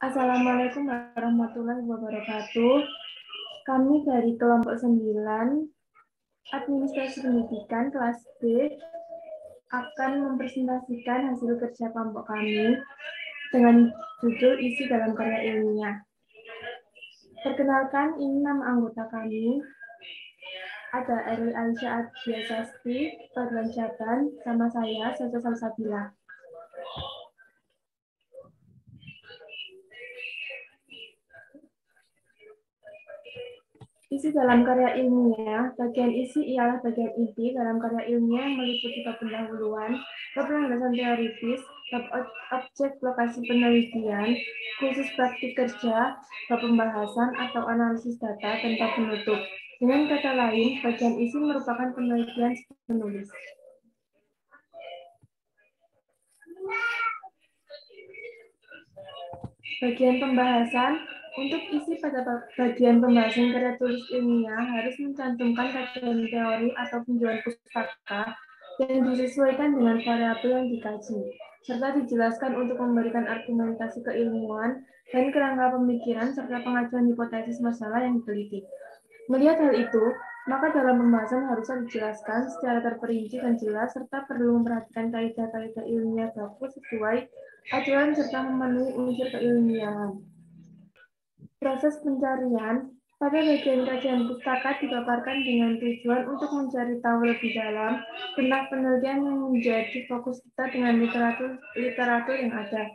Assalamualaikum warahmatullahi wabarakatuh. Kami dari kelompok 9 Administrasi Pendidikan kelas B akan mempresentasikan hasil kerja kelompok kami dengan judul isi dalam karya ilmiah. Perkenalkan, ini nama anggota kami. Ada Eril Aisyah Adiasasti, Fadlan Syaban, sama saya, Saja Salsabila. Isi dalam karya ilmiah, bagian isi ialah bagian inti dalam karya ilmiah yang meliputi bab pendahuluan, bab landasan teoritis, bab objek lokasi penelitian, khusus praktik kerja, bab pembahasan atau analisis data, dan bab penutup. Dengan kata lain, bagian isi merupakan penelitian penulis. Bagian pembahasan. Untuk isi pada bagian pembahasan karya tulis ilmiah harus mencantumkan kajian teori atau penjualan pustaka yang disesuaikan dengan variabel yang dikaji, serta dijelaskan untuk memberikan argumentasi keilmuan dan kerangka pemikiran serta pengajuan hipotesis masalah yang diteliti. Melihat hal itu, maka dalam pembahasan harusnya dijelaskan secara terperinci dan jelas serta perlu memperhatikan kaidah-kaidah ilmiah baku sesuai aturan serta memenuhi unsur keilmiahan. Proses pencarian pada bagian kajian pustaka dipaparkan dengan tujuan untuk mencari tahu lebih dalam tentang penelitian yang menjadi fokus kita dengan literatur yang ada.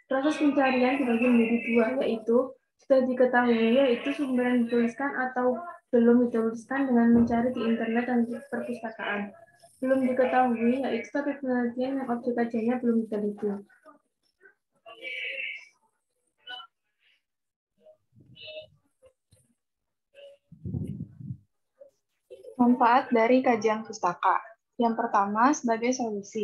Proses pencarian dibagi menjadi dua, yaitu sudah diketahui, yaitu sumber yang dituliskan atau belum dituliskan dengan mencari di internet dan di perpustakaan. Belum diketahui, yaitu topik penelitian yang objek kajiannya belum diteliti. Manfaat dari kajian pustaka. Yang pertama, sebagai solusi.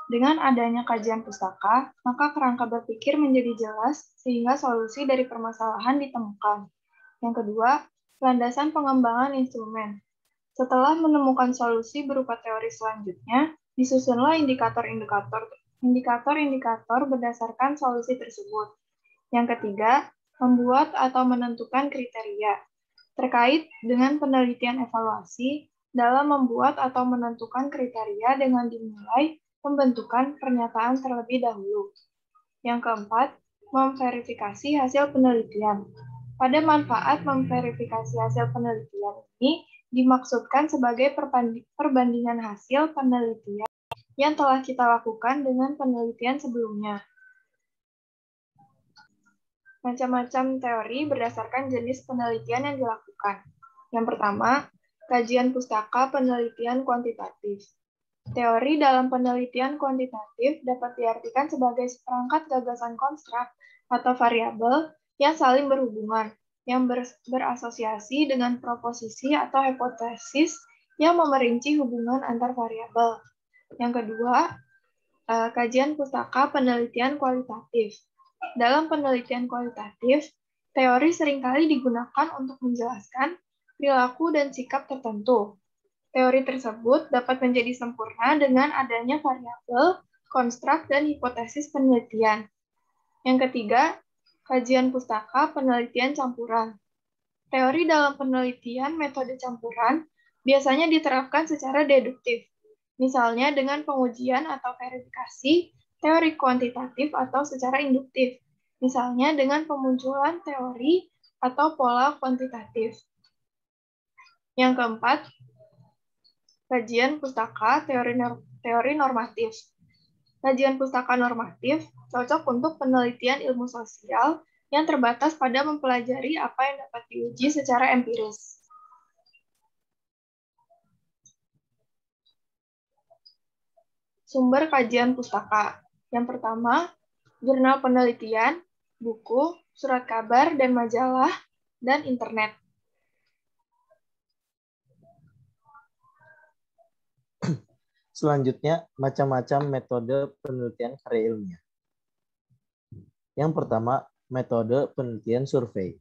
Dengan adanya kajian pustaka, maka kerangka berpikir menjadi jelas sehingga solusi dari permasalahan ditemukan. Yang kedua, landasan pengembangan instrumen. Setelah menemukan solusi berupa teori selanjutnya, disusunlah indikator-indikator berdasarkan solusi tersebut. Yang ketiga, membuat atau menentukan kriteria. Terkait dengan penelitian evaluasi, dalam membuat atau menentukan kriteria dengan dimulai pembentukan pernyataan terlebih dahulu. Yang keempat, memverifikasi hasil penelitian. Pada manfaat memverifikasi hasil penelitian ini dimaksudkan sebagai perbandingan hasil penelitian yang telah kita lakukan dengan penelitian sebelumnya. Macam-macam teori berdasarkan jenis penelitian yang dilakukan. Yang pertama, kajian pustaka penelitian kuantitatif. Teori dalam penelitian kuantitatif dapat diartikan sebagai seperangkat gagasan konstrak atau variabel yang saling berhubungan, yang berasosiasi dengan proposisi atau hipotesis yang memerinci hubungan antar variabel. Yang kedua, kajian pustaka penelitian kualitatif. Dalam penelitian kualitatif, teori seringkali digunakan untuk menjelaskan perilaku dan sikap tertentu. Teori tersebut dapat menjadi sempurna dengan adanya variabel, konstrak, dan hipotesis penelitian. Yang ketiga, kajian pustaka penelitian campuran. Teori dalam penelitian metode campuran biasanya diterapkan secara deduktif, misalnya dengan pengujian atau verifikasi teori kuantitatif atau secara induktif, misalnya dengan pemunculan teori atau pola kuantitatif. Yang keempat, kajian pustaka teori normatif. Kajian pustaka normatif cocok untuk penelitian ilmu sosial yang terbatas pada mempelajari apa yang dapat diuji secara empiris. Sumber kajian pustaka. Yang pertama, jurnal penelitian, buku, surat kabar dan majalah, dan internet. Selanjutnya, macam-macam metode penelitian karya ilmiah. Yang pertama, metode penelitian survei.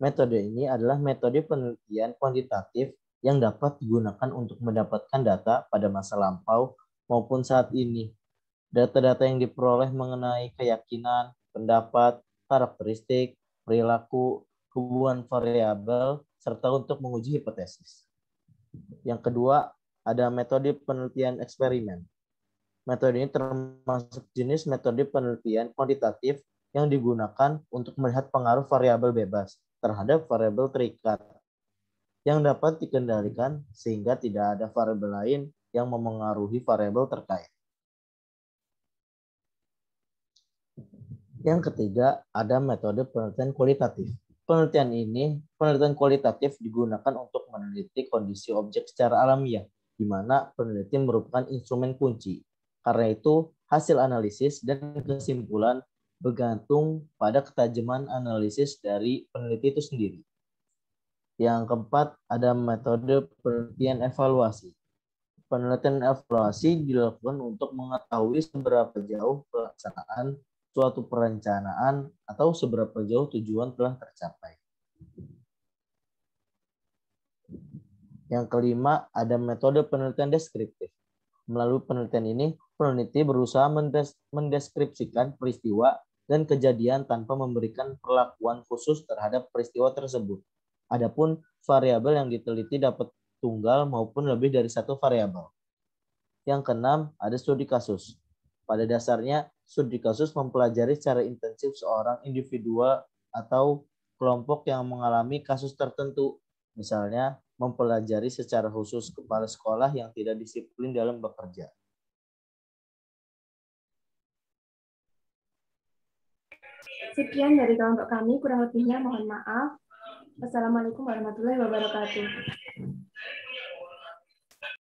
Metode ini adalah metode penelitian kuantitatif yang dapat digunakan untuk mendapatkan data pada masa lampau maupun saat ini. Data-data yang diperoleh mengenai keyakinan, pendapat, karakteristik, perilaku, hubungan variabel, serta untuk menguji hipotesis. Yang kedua, ada metode penelitian eksperimen. Metode ini termasuk jenis metode penelitian kuantitatif yang digunakan untuk melihat pengaruh variabel bebas terhadap variabel terikat yang dapat dikendalikan sehingga tidak ada variabel lain yang memengaruhi variabel terkait. Yang ketiga, ada metode penelitian kualitatif. Penelitian kualitatif digunakan untuk meneliti kondisi objek secara alamiah, di mana peneliti merupakan instrumen kunci. Karena itu, hasil analisis dan kesimpulan bergantung pada ketajaman analisis dari peneliti itu sendiri. Yang keempat, ada metode penelitian evaluasi. Penelitian evaluasi dilakukan untuk mengetahui seberapa jauh pelaksanaan suatu perencanaan atau seberapa jauh tujuan telah tercapai. Yang kelima, ada metode penelitian deskriptif. Melalui penelitian ini, peneliti berusaha mendeskripsikan peristiwa dan kejadian tanpa memberikan perlakuan khusus terhadap peristiwa tersebut. Adapun variabel yang diteliti dapat tunggal maupun lebih dari satu variabel. Yang keenam, ada studi kasus. Pada dasarnya, studi kasus mempelajari secara intensif seorang individu atau kelompok yang mengalami kasus tertentu. Misalnya, mempelajari secara khusus kepala sekolah yang tidak disiplin dalam bekerja. Sekian dari kelompok kami, kurang lebihnya mohon maaf. Wassalamualaikum warahmatullahi wabarakatuh.